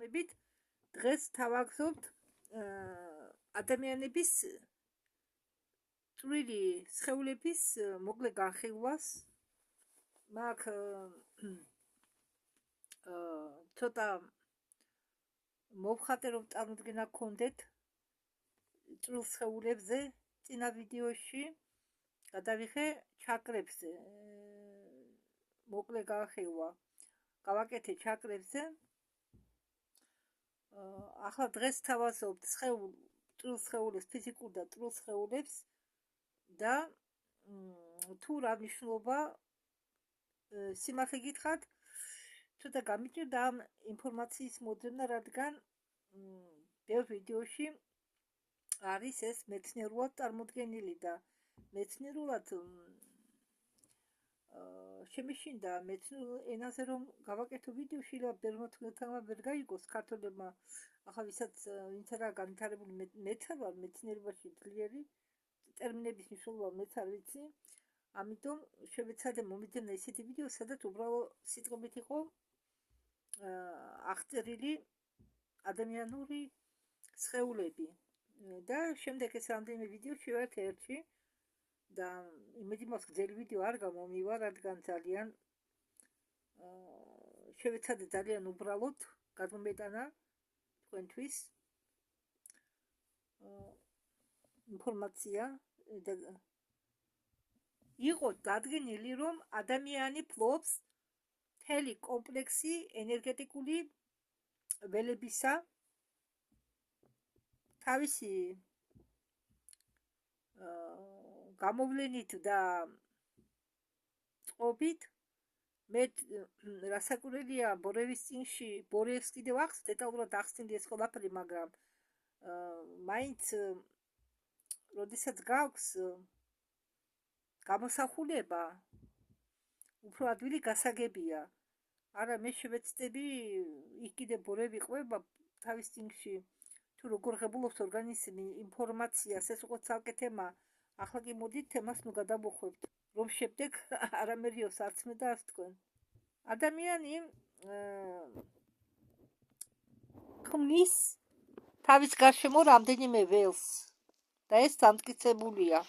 მებით დღეს თავაგზობთ ადამიანების წვრილი სხეულების მოკლე განხილვას. მაგ ცოტა მოვხატე რომ წარმოდგენა გქონდეთ წვრილ სხეულებზე. წინა ვიდეოში გადავიხე ჩაკრებზე მოკლე განხილვა. გავაკეთე ჩაკრებზე. ახლა დღეს თავაზობთ წვრილ სხეულებს, ფიზიკურ და წვრილ სხეულებს და თუ რა მნიშვნელობა სიმართლე გითხრათ, ცოტა გამიჭირდა ამ ინფორმაციის მოძებნა, რადგან ბევრ ვიდეოში არის ეს მეცნიერულად წარმოდგენილი და მეცნიერულად შემეშინდა მეცნიერულ ენაზე რომ გავაკეთო ვიდეო, შეიძლება ბევრმა თქვენთან ვერ გაიგოს ქართველებმა, ახლა ვინც არა განვითარებული მეც ვარ მეცნიერებაში ძლიერი, ტერმინების მნიშვნელობა მეც არ ვიცი, ამიტომ შევეცადე მომიძებნა ისეთი ვიდეო, სადაც უბრალოდ სიტყვებით იყო აღწერილი ადამიანური სხეულები და შემდეგ ეს რამდენიმე ვიდეო შევართ ერთში და იმედი მაქვს გრძელი ვიდეო არ გამომივა, რადგან ძალიან შევეცადე ძალიან უბრალოდ გადმომეტანა თქვენთვის ინფორმაცია და იყო დადგენილი, რომ ადამიანი ფლობს მთელი კომპლექსი ენერგეტიკული ველებისა თავისი გამოვლენით და წყობით. მე რასაკვირველია, ბორევის წინში ბორევს კიდევ აქვს დეტალურად ახსნილი ეს ყველაფერი, მაგრამ მაინც როდესაც გაქვს გამოსახულება, უფრო ადვილი გასაგებია. არა, მე შევეცდები, იქ კიდე ბორევი ყვება თავის წინში, თუ როგორ ღებულობს ორგანიზმი ინფორმაციას, ეს უკვე ცალკე თემა. ახლა კი მოდით თემას ნუ გადავუხვევთ, რომ შემდეგ არამერიოს არც მე და არც თქვენ. ადამიანი ქმნის თავის გარშემო რამდენიმე ველს და ეს დამტკიცებულია.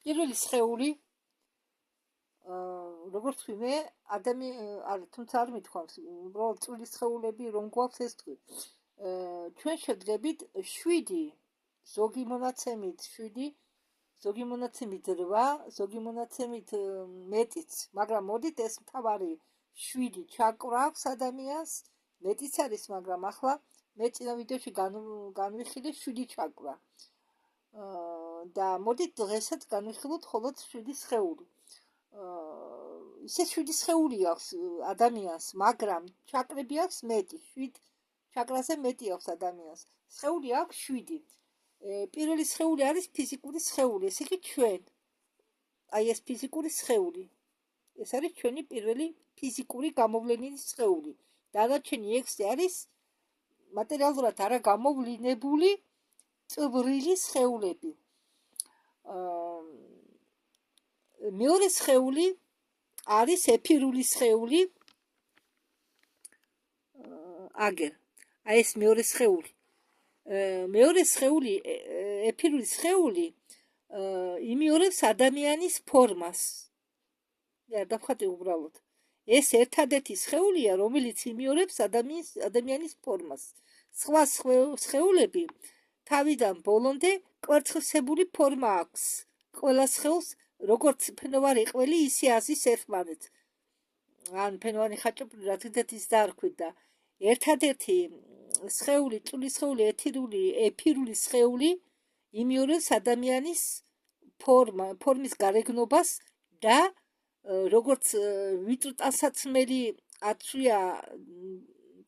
პირველი სხეული, როგორც ვთქვი, თუმცა არ მithქვამს, უბრალოდ წვრილი სხეულები რომ გვაქვს ეს თქვი. ჩვენ შევდგებით 7, ზოგი მონაცემით 7, ზოგი მონაცემით 8, ზოგი მონაცემით მეტიც, მაგრამ მოდით ეს მთავარი 7 ჩაკრა აქვს ადამიანს, მეტიც არის, მაგრამ ახლა მე წინა ვიდეოში განვიხილე 7 ჩაკრა. და მოდით დღესაც განვიხილოთ მხოლოდ 7 სხეული. ისე 7 სხეული აქვს ადამიანს, მაგრამ ჩაკრები აქვს მეტი, 7 ჩაკრაზე მეტი აქვს ადამიანს. სხეული აქვს 7. პირველი სხეული არის ფიზიკური სხეული, ესე იგი ჩვენ. აი ეს ფიზიკური სხეული. ეს არის ჩვენი პირველი ფიზიკური გამოვლენილი სხეული. დანარჩენი 6 არის მატერიალურად არა გამოვლინებული წვრილი სხეულები. მეორე სხეული არის ეფირული სხეული. აგერ, აი ეს მეორე სხეული. მეორე სხეული, ეფირული სხეული, იმეორებს ადამიანის ფორმას. დავხატე უბრალოდ. ეს ერთადერთი სხეულია, რომელიც იმეორებს ადამიანის ფორმას. სხვა სხეულები თავიდან ბოლომდე კვერცხისებური ფორმა აქვს. ყველა სხეულს როგორც ფენოვანი ყველი, ისე აზის ერთმანეთს. ან ფენოვანი ხაჭაპური რა თქმა ის დაარქვით და ერთადერთი სხეული, წვრილი სხეული, ეფირული სხეული იმეორებს ადამიანის ფორმის გარეგნობას და როგორც ვიწრო ტანსაცმელი აწვია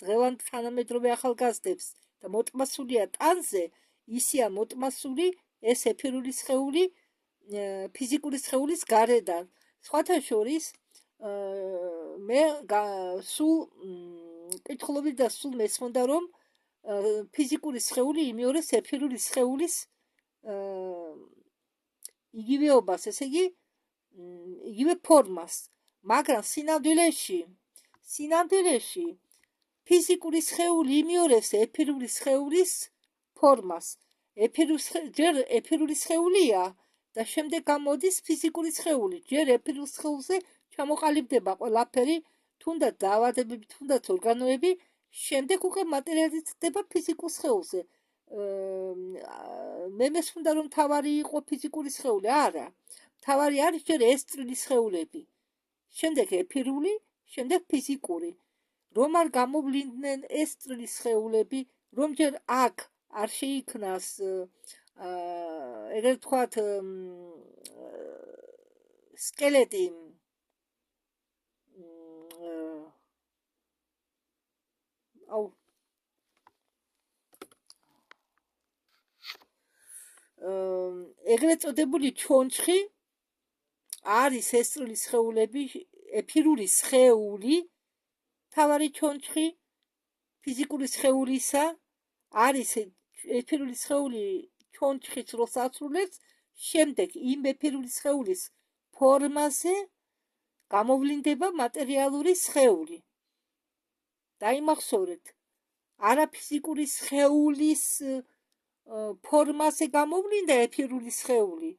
დღევანდ თანამედროვე ახალგაზრდებს და მოტმასულია ტანზე, ისეა მოტმასული ეს ეფირული სხეული ფიზიკური სხეულის გარედან. სხვათა შორის მე სულ კითხულობდი და სულ მესმოდა, რომ ფიზიკური სხეული იმეორებს ეფირული სხეულის იგივეობას, ესე იგი იგივე ფორმას, მაგრამ სინამდვილეში ფიზიკური სხეული იმეორებს ეფირული სხეულის ფორმას. ჯერ ეფირული სხეულია და შემდეგ გამოდის ფიზიკური სხეული. ჯერ ეფირულ სხეულზე ჩამოყალიბდება ყველაფერი, თუნდაც დაავადებები, თუნდაც ორგანოები, შემდეგ უკვე მატერიალიზდება ფიზიკურ სხეულზე. მე მესმოდა რომ თავარი იყო ფიზიკური სხეული, არა. თავარი არის ჯერ ეს წვრილი სხეულები. შემდეგ ეფირული, შემდეგ ფიზიკური. რომ არ გამოვლინდნენ ეს წვრილი სხეულები, რომ ჯერ აქ არ შეიქმნას ეგრეთ ვთქვათ სკელეტი ეგრეთ წოდებული ჩონჩხი არის ეს წვრილი სხეულები, ეფირული სხეული, თავარი ჩონჩხი ფიზიკური სხეულისა არის ეფირული სხეული ჩონჩხის როლს ასრულებს, შემდეგ იმ ეფირული სხეულის ფორმაზე გამოვლინდება მატერიალური სხეული. დაიმახსოვრეთ, არა ფიზიკური სხეულის ფორმაზე გამოვლინდა ეფირული სხეული,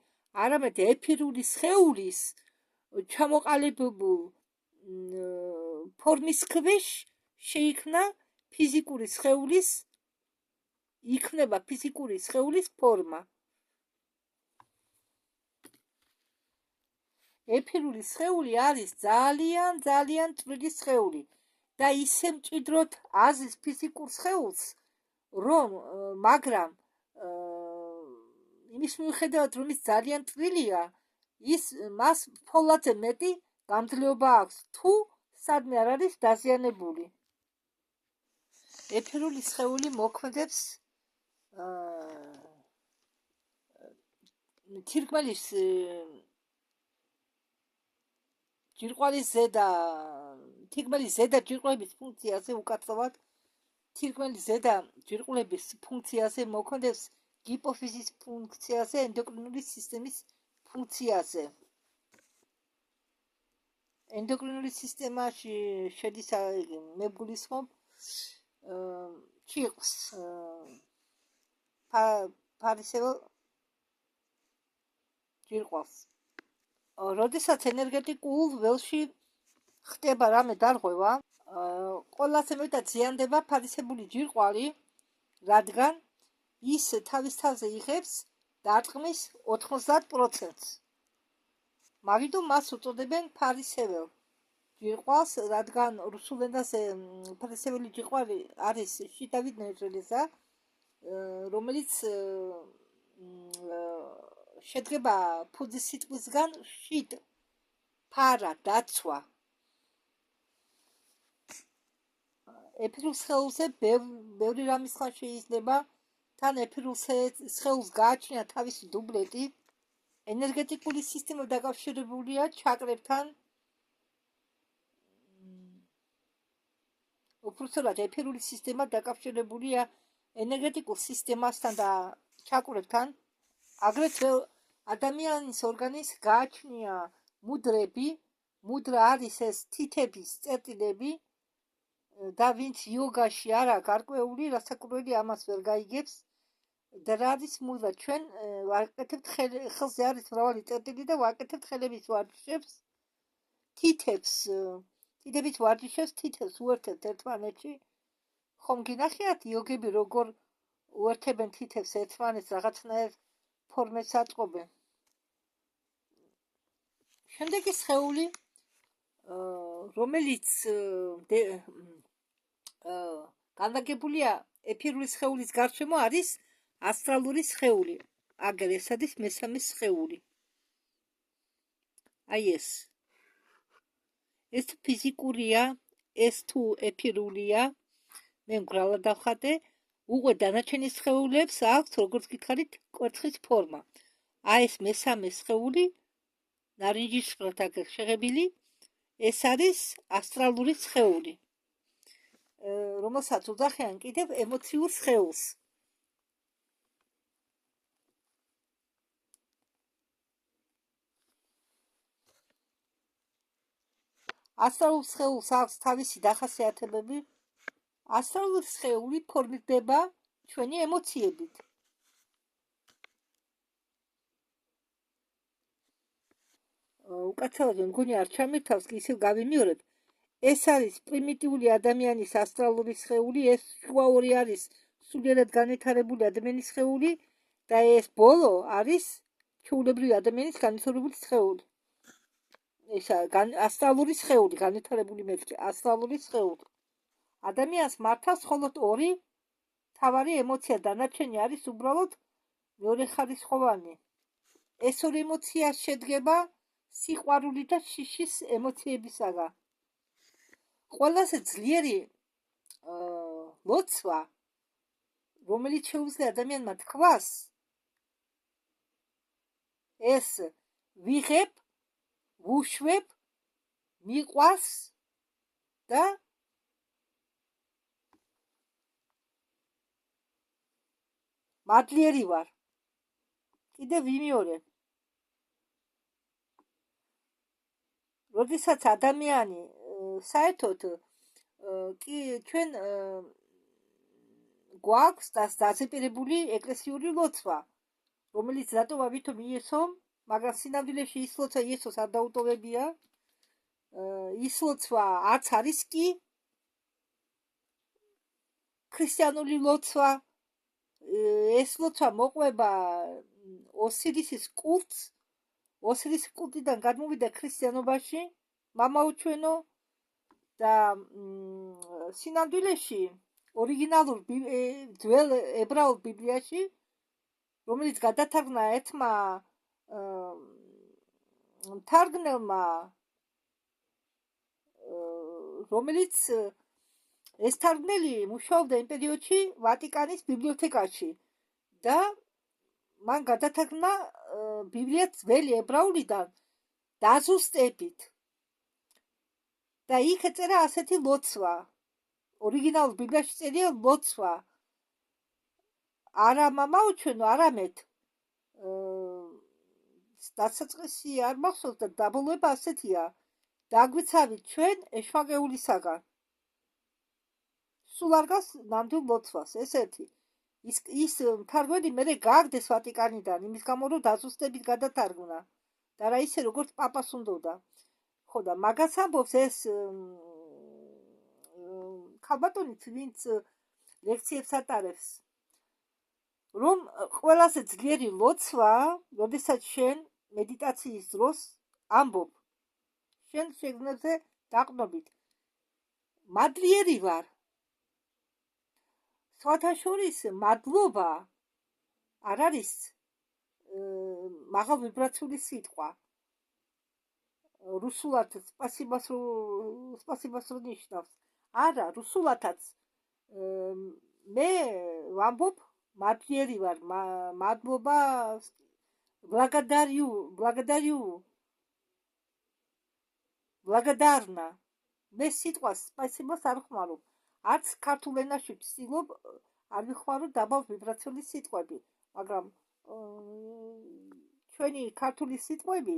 არამედ ეფირული სხეულის ჩამოყალიბებულ ფორმის ქვეშ შეიქმნა ფიზიკური სხეულის იქნება ფიზიკური სხეულის ფორმა. ეფირული სხეული არის ძალიან წვრილი სხეული და ისე მჭიდროდ აზის ფიზიკურ სხეულს, რომ მაგრამ იმის მიუხედავად რომ ის ძალიან წვრილია, მას ფოლადზე მეტი გამძლეობა აქვს, თუ სადმე არ არის დაზიანებული. ეფირული სხეული მოქმედებს თირკმელის ჯირკვლის ზედა ჯირკვლების ფუნქციაზე უკაცრავად თირკმელის ზედა ჯირკვლების ფუნქციაზე მოქმედებს ჰიპოფიზის ფუნქციაზე, ენდოკრინული სისტემის ფუნქციაზე. ენდოკრინული სისტემაში შედის მე გულისხმობ ჩიყს ფარისებელ ჯირკვალს. როდესაც ენერგეტიკულ ველში ხდება რამე დარღვევა, ყველაზე მეტად ზიანდება ფარისებული ჯირკვალი, რადგან ის თავის თავზე იღებს დარტყმის 90%-ს. მაგიტომ მას უწოდებენ ფარისებელ ჯირკვალს, რადგან რუსულ ენაზე ფარისებელი ჯირკვალი არის შიდავით ნეიტრალიზა, რომელიც შედგება ფუძის სიტყვისგან შიდ, ფარა, დაცვა. ეფირულ სხეულზე ბევრი რამის ხან შეიძლება, თან ეფირულ სხეულს გააჩნია თავისი დუბლეტი, ენერგეტიკული სისტემა დაკავშირებულია ჩაკრებთან, უпростоრად ეფირული სისტემა დაკავშირებულია ენერგეტიკულ სისტემასთან და ჩაკრებთან, აგრეთვე ადამიანის ორგანიზმს გააჩნია მუდრები, მუდრა არის ეს თითების წერტილები და ვინც იოგაში არა გარკვეული, რასაკვირველი ამას ვერ გაიგებს და რა არის მუდრა, ჩვენ ვაკეთებთ ხელზე არის მრავალი წერტილი და ვაკეთებთ ხელების ვარჯიშებს, თითების ვარჯიშებს, თითებს უერთებთ ერთმანეთში. ხომ გინახიათ იოგები როგორ უერთებენ თითებს ერთმანეთს, რაღაცნაირ ფორმებს აწყობენ. შემდეგი სხეული, რომელიც განლაგებულია ეფირული სხეულის გარშემო, არის ასტრალური სხეული. აგერ ეს არის მესამე სხეული. აი ეს ფიზიკურია, ეს თუ ეფირულია, მე მგრალა დავხატე, უკვე დანარჩენი სხეულებს აქვს, როგორც გითხარით, კვერცხის ფორმა. აი ეს მესამე სხეული, ნარინჯისფრად აგერ შეღებილი, ეს არის ასტრალური სხეული, რომელსაც უძახიან კიდევ ემოციურ სხეულს. ასტრალურ სხეულს აქვს თავისი დახასიათებები, ასტრალური სხეული ფორმირდება ჩვენი ემოციებით. უკაცრავად მგონი არ ჩამირთავს კი ისევ გავიმეორებ. ეს არის პრიმიტიული ადამიანის ასტრალური სხეული, ეს შუა ორი არის სულიერად განვითარებული ადამიანის სხეული და ეს ბოლო არის ჩვეულებრივი ადამიანის განვითარებული სხეული. ეს ასტრალური სხეული, განვითარებული მეთქი, ასტრალური სხეული. ადამიანს მართავს მხოლოდ ორი თავარი ემოცია, დანარჩენი არის უბრალოდ მეორეხარისხოვანი. ეს ორი ემოცია შედგება სიყვარული და შიშის ემოციებისაგან. ყველაზე ძლიერი ლოცვა, რომელიც შეუძლია ადამიანმა თქვას, ეს ვიღებ, ვუშვებ, მიყვარს და მადლიერი ვარ. კიდევ ვიმეორებ. როდესაც ადამიანი საერთოდ კი ჩვენ გვაქვს დაზეპირებული ეკლესიური ლოცვა, რომელიც რატომ ავითომ იესომ, მაგრამ სინამდვილეში ის ლოცვა იესოს არ დაუტოვებია. ის ლოცვა არც არის კი ქრისტიანული ლოცვა. ეს ლოცვა მოყვება ოსირისის კულტს. ოსირისის კულტიდან გადმოვიდა ქრისტიანობაში, მამაუჩვენო და სინამდვილეში ორიგინალურ ძველ ებრაულ ბიბლიაში, რომელიც გადათარგმნა ერთმა მთარგმნელმა, რომელიც ეს თარგმნელი მუშაობდა იმ პერიოდში ვატიკანის ბიბლიოთეკაში და მან გადათარგმნა ბიბლია ძველი ებრაულიდან დაზუსტებით. და იქ ეწერა ასეთი ლოცვა. ორიგინალურ ბიბლიაში წერია ლოცვა. არა მამაუჩვენო, არამედ დასაწყისი არ მახსოვს და დაბოლოება ასეთია. დაგვიცავით ჩვენ ეშვაგეულისაგან. სულ არ გავს ნამდვილ ლოცვას, ეს ერთი. ის მთარგმნელი მერე გააგდეს ვატიკანიდან, იმის გამო რომ დაზუსტებით გადათარგმნა და რა ისე როგორც პაპას უნდოდა. ხო და მაგას ამბობს ეს ქალბატონიც, ვინც ლექციებს ატარებს, რომ ყველაზე ძლიერი ლოცვა, როდესაც შენ მედიტაციის დროს ამბობ შენ შეგნებზე დაყნობით მადლიერი ვარ. სხვათა შორის მადლობა არ არის მაღალ ვიბრაციული სიტყვა. რუსულად სპასიბას რო ნიშნავს. არა, რუსულადაც მე ვამბობ მადლიერი ვარ, მადლობა, благодарна. მე სიტყვას სპასიბას არ ხმარობ. არც ქართულ ენაში ვცდილობ არ ვიხმარო დაბალ ვიბრაციული სიტყვები, მაგრამ ჩვენი ქართული სიტყვები,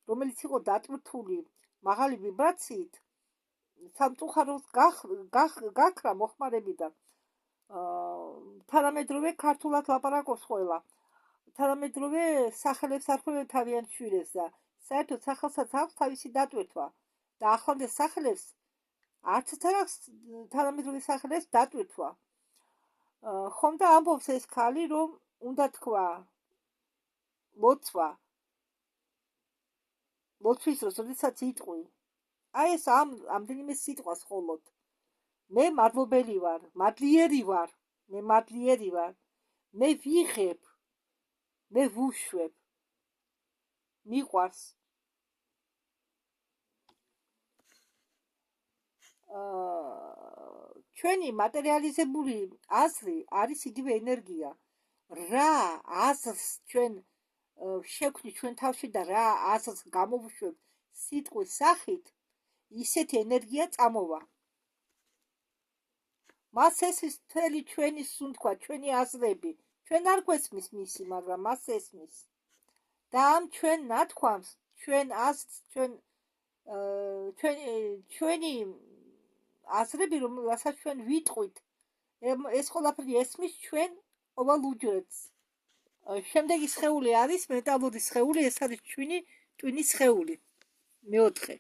რომელიც იყო დატვირთული მაღალი ვიბრაციით, სამწუხაროდ გაქრა მოხმარებიდან. თანამედროვე ქართულად ლაპარაკობს ყველა. თანამედროვე სახელებს არქმევენ თავიანთ შვილებს და საერთოდ სახელსაც აქვს თავისი დატვირთვა. და ახლანდელ სახელებს არც არ აქვს თანამედროვე სახელებს დატვირთვა. ხომ და ამბობს ეს ქალი, რომ უნდა თქვა ლოცვა. ლოცვის დროს, როდესაც იტყვი. აი ეს ამდენიმე სიტყვას ხოლოდ. მე მადლობელი ვარ, მადლიერი ვარ, მე მადლიერი ვარ. მე ვიღებ, მე ვუშვებ. მიყვარს. ჩვენი მატერიალიზებული აზრი არის იგივე ენერგია. რა აზრს ჩვენ შევქმნით ჩვენ თავში და რა აზრს გამოვუშვებთ სიტყვის სახით, ისეთი ენერგია წამოვა. მას ესმის მთელი ჩვენი სუნთქვა, ჩვენი აზრები. ჩვენ არ გვესმის მისი, მაგრამ მას ესმის. და ამ ჩვენ ნათქვამს, ჩვენ აზრს, ჩვენი აზრები, რომელსაც ჩვენ ვიტყვით, ეს ყველაფერი ესმის ჩვენ ყოველ უჯრედს. შემდეგი სხეული არის მეტალური სხეული, ეს არის ტვინის სხეული. მეოთხე,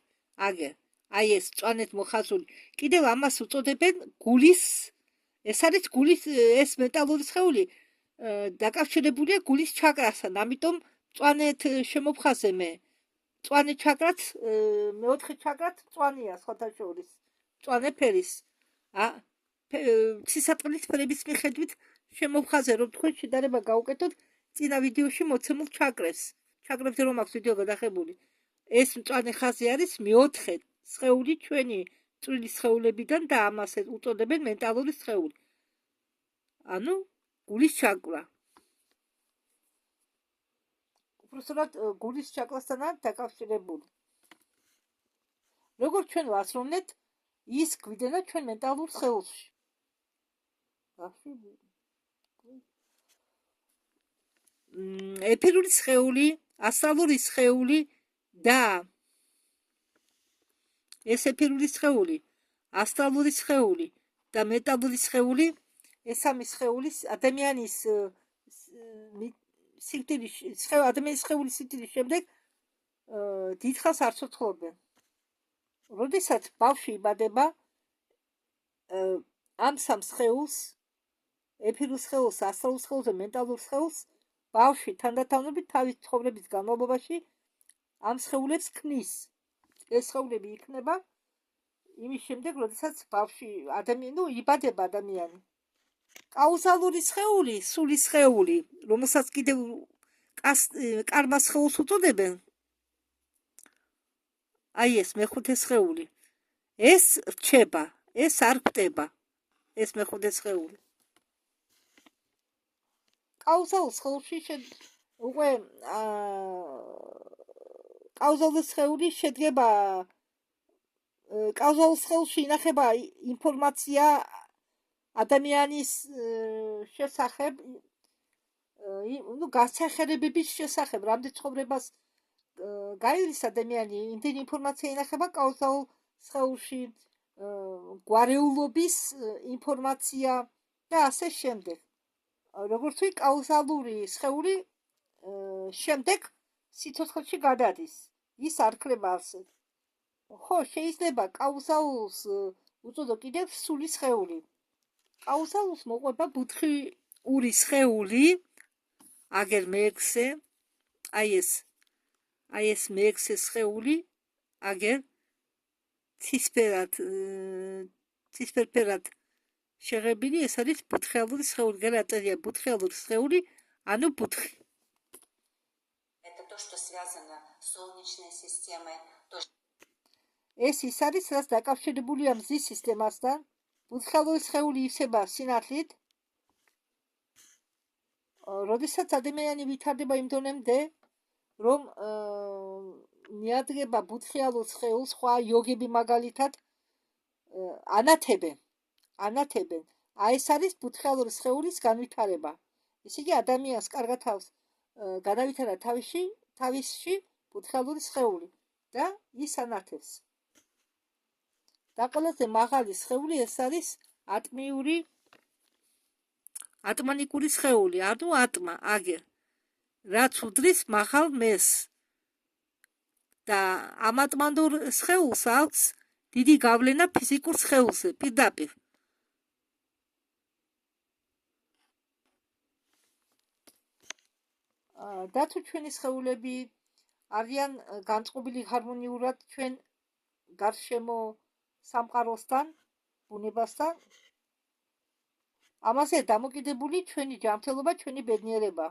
აგერ, აი ეს მწვანედ მოხაზული. კიდევ ამას უწოდებენ გულის, ეს არის გულის ეს მეტალური სხეული დაკავშირებულია გულის ჩაკრასთან, ამიტომ მწვანედ შემოფხაზე მე. მწვანე ჩაკრაც, მეოთხე ჩაკრაც მწვანეა სხვათა შორის. მწვანე ფერის. ცისარტყელის ფერების მიხედვით შემოფხაზე რომ თქვენ შედარება გავუკეთოთ წინა ვიდეოში მოცემულ ჩაკრებზე რომ აქვს ვიდეო გადაღებული. ეს მწვანე ხაზი არის მეოთხე სხეული ჩვენი წვრილი სხეულებიდან და ამას უწოდებენ მენტალური სხეული. ანუ გულის ჩაკრა. უბრალოდ გულის ჩაკრასთანაა დაკავშირებული. როგორც ჩვენ ვასრულებთ, ის გვიდება ჩვენ მენტალურ სხეულში. ეფირული სხეული, ასტრალური სხეული და ეს ეფირული სხეული, ასტრალური სხეული და მეტალური სხეული, ეს სამი სხეული ადამიანის ადამიანის სხეულის სიკვდილის შემდეგ დიდხანს არ ცოცხლობენ. როდესაც ბავშვი იბადება, ამ სამ სხეულს, ეფირულ სხეულს, ასტრალურ სხეულს და მენტალურ სხეულს, ბავშვი თანდათანობით თავის ცხოვრების განმავლობაში ამ სხეულებს ქმნის. ეს სხეულები იქნება იმის შემდეგ, როდესაც ბავშვი იბადება ადამიანი. კაუზალური სხეული, სული სხეული, რომელსაც კიდევ კარმა სხეულს უწოდებენ. აი ეს მეხუთე სხეული. ეს რჩება, ეს არ კვდება. ეს მეხუთე სხეული. კაუზალურ სხეულში უკვე კაუზალური სხეული შედგება კაუზალურ სხეულში ინახება ინფორმაცია ადამიანის შესახებ, გასახერებების შესახებ, რამდენ ცხოვრებას გაივლის ადამიანი, იმდენი ინფორმაცია ინახება კაუზალურ სხეულში, გვარეულობის ინფორმაცია და ასე შემდეგ. როგორც ვთქვი, კაუზალური სხეული შემდეგ სიცოცხლეში გადადის. ის არ ხრება არსად. ხო, შეიძლება კაუზალურს უწოდო კიდევ სული სხეული. კაუზალურს მოყვება ბუთხიური სხეული, აგერ მეექვსე, აი ეს მეექვსე სხეული, აგერ ცისფერფერად შეღებილი, ეს არის ბუთხიალური სხეული, გადაწერია ბუთხიალური სხეული, ანუ ბუთხი. Это то, что связано с солнечной системой. ეს ის არის, რაც დაკავშირებულია მზის სისტემასთან. ბუთხიალური სხეული ივსება სინათლით. როდესაც ადამიანი ვითარდება იმ დონემდე, რომ მიადგება ბუთხიალურ სხეულს, სხვა იოგები მაგალითად ანათებენ. აი ეს არის ბუთხიალური სხეულის განვითარება. ესე იგი ადამიანს კარგად თავს განავითარა თავისში ბუთხიალური სხეული და ის ანათებს. და ყველაზე მაღალი სხეული ეს არის ატმანიკური სხეული, ანუ ატმა, აგერ, რაც უდრის მაღალ მეს. და ამ ატმანურ სხეულს აქვს დიდი გავლენა ფიზიკურ სხეულზე, პირდაპირ. და თუ ჩვენი სხეულები არიან განწყობილი ჰარმონიურად ჩვენ გარშემო სამყაროსთან, ბუნებასთან, ამაზე დამოკიდებული ჩვენი ჯანმრთელობა, ჩვენი ბედნიერება.